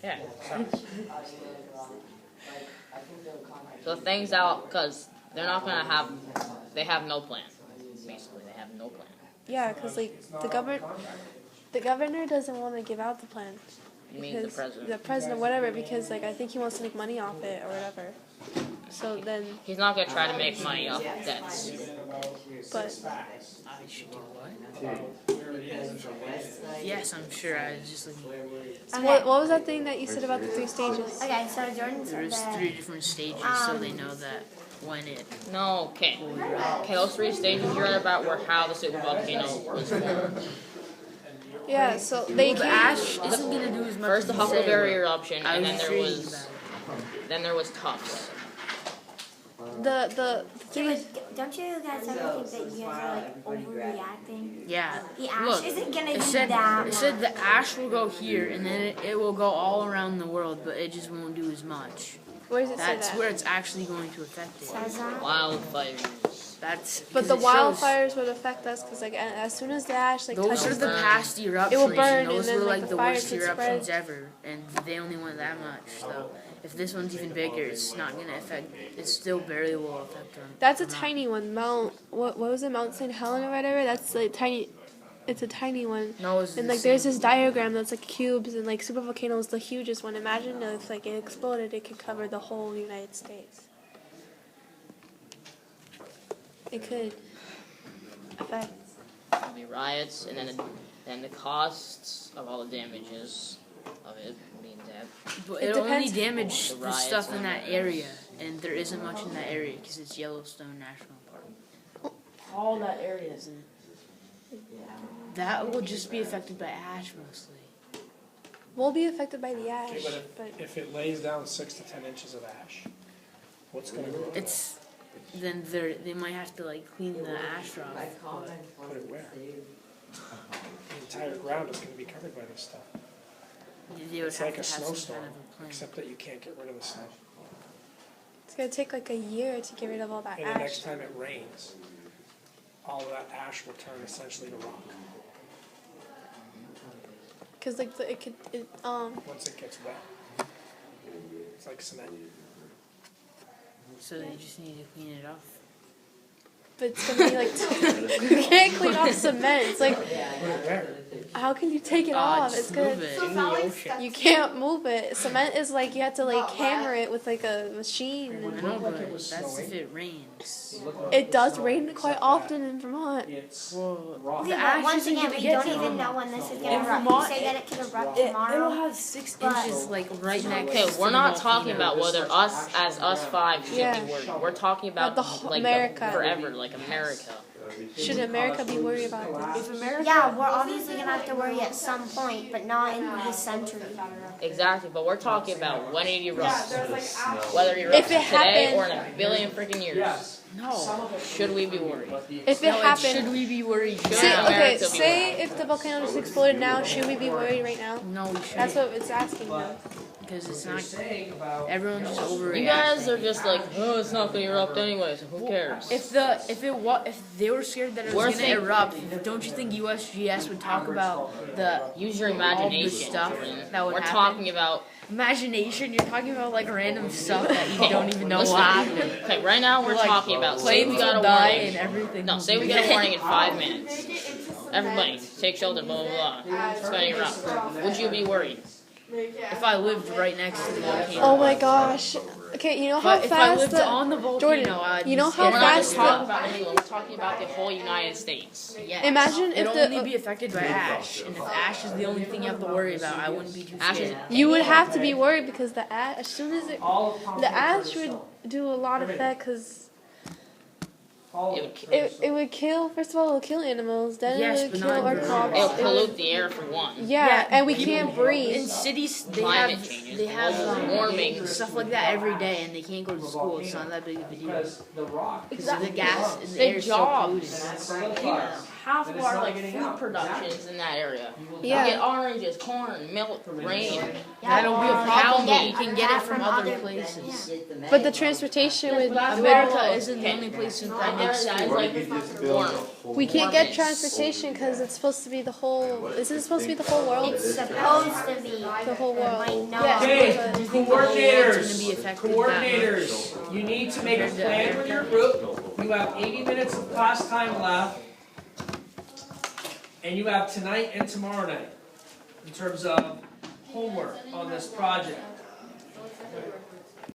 Yeah. So things out because they're not gonna have. They have no plan. Basically, they have no plan. Yeah, because like the governor doesn't want to give out the plan. You mean the president? The president, whatever, because like I think he wants to make money off it or whatever. So then He's not gonna try to make money off debts. But I should do what? Yes, I'm sure. I was just looking. so what was that thing that you said about the 3 stages? Okay, so Jordan said There's that. 3 different stages, so they know that when it. No, okay. Okay, those 3 stages you read about were how the super volcano was formed. Yeah, so they The can't. ash isn't gonna do as much. First the as you said it Huckleberry would. eruption, I and was then there reading was Tufts. The three. Don't you guys ever think that you guys are like overreacting? Yeah. The ash Look, isn't gonna it do said that it said much. the ash will go here, and then it will go all around the world, but it just won't do as much. Where does it say That's that? where it's actually going to affect it. Says that? Wildfires. That's But the because it shows- wildfires would affect us because like as soon as the ash like Those are touches the burn. past eruptions. It will burn, and those and then, were like, like the the fire worst could eruptions spread. ever, and they only went that much. So if this one's even bigger, it's not gonna affect. It still barely will affect them. That's a tiny one. Mount what was it? Mount St. Helena or whatever. That's like tiny. It's a tiny one. No, it's And the like there's same. this diagram that's like cubes and like supervolcano is the hugest one. Imagine if like it exploded, it could cover the whole United States. It could affect. There'll be riots, and then the costs of all the damages of it being dead. But It it'll only depends. damage The the riots stuff in and that the- area, and there isn't much in that area because it's Yellowstone National Park. All that area isn't. That will just be affected by ash mostly. We'll be affected by the ash, Okay, but if it lays down 6 to 10 inches of ash, what's going to go? It's then they might have to like clean the ash off. Put it where? The entire ground is going to be covered by this stuff, They would It's have like to a have some snowstorm, kind of a plan. except that you can't get rid of the snow. it's gonna take like a year to get rid of all that And the ash. next time it rains, all of that ash will turn essentially to rock Cause like once it gets wet. It's like cement. So they just need to clean it off. but it's gonna be like you can't clean off cement. It's like Put it where? how can you take it off? It's just gonna. move it. So In it's the not like ocean. stuff. You can't move it. Cement is like you have to like hammer it with like a machine. I And know, looked like but it was that's if snowing. it rains. it does rain quite often in Vermont. It's Well, rock. the Okay, but ash once isn't again, gonna we get don't to even them. know when this is In gonna erupt. You Vermont, say that it could erupt It'll tomorrow. have 6 But- inches like right next. Okay, to we're the not talking volcano. about whether us 5 should Yeah. be worried. We're talking about The whole like America. forever, like America. Should America be worried about this? If America, Yeah, we're obviously gonna have to worry at some point, but not in this century. Exactly, but we're talking about when it erupts. Whether it erupts If it today happened- or in a billion freaking years. no. Should we be worried? If it No, happened, should we be worried? say, now? okay, America be say if the volcano just exploded now, should we be worried right now? No, we shouldn't. That's what it's asking now. Because it's not. Everyone's just overreacting. You guys are just like, oh, it's not gonna erupt anyway, so who cares? If they were scared that it We're was gonna saying- erupt, don't you think USGS would talk about the Use your all the imagination. stuff Jordan. that would We're happen? talking about. Imagination? You're talking about like random stuff that you don't even know Listen, will happen. Okay, right now we're Like, talking about. Say Planes we got will a die warning. and everything. No, will say we be get a dead. warning in 5 minutes. Everybody, take shelter, blah, blah, blah. It's gonna erupt. Would you be worried? If I lived right next to the volcano. Oh my gosh. Okay, you know how But if I fast lived on the volcano, Jordan, I'd you be know how We're scared. not just fast talking about England, we're talking about the whole United States. Yes. Imagine if It'll the- only be affected by ash, and if ash is the only thing you have to worry about, I wouldn't be too Ash is- scared. you would have to be worried because the ash, as soon as the ash would do a lot of that because It would, ki- it would kill. First of all, it would kill animals. Then Yes, it would but kill not our in crops. it would It pollute the air for one. yeah, and we people- can't breathe. In cities, they Climate have changes, they have global warming. stuff like that every day, and they can't go to school. It's not that big of a deal Because the rock. because the gas in the Their air is so jobs. polluted. half of Then it's our not like getting food out. productions in that area. Yeah. We get oranges, corn, milk, grain. That'll be a Well, they problem, can but you can get that it from other places. But the transportation would. America isn't the only place that makes That is food. like warm. We can't get transportation because it's supposed to be the whole. Isn't it supposed to be the whole world? It's supposed to be. The whole world. Might not. Yeah. Okay, but- Do you think the whole world's gonna be coordinators, affected coordinators, you need to make a plan with your group. You have 80 minutes of class time left. And you have tonight and tomorrow night in terms of homework on this project.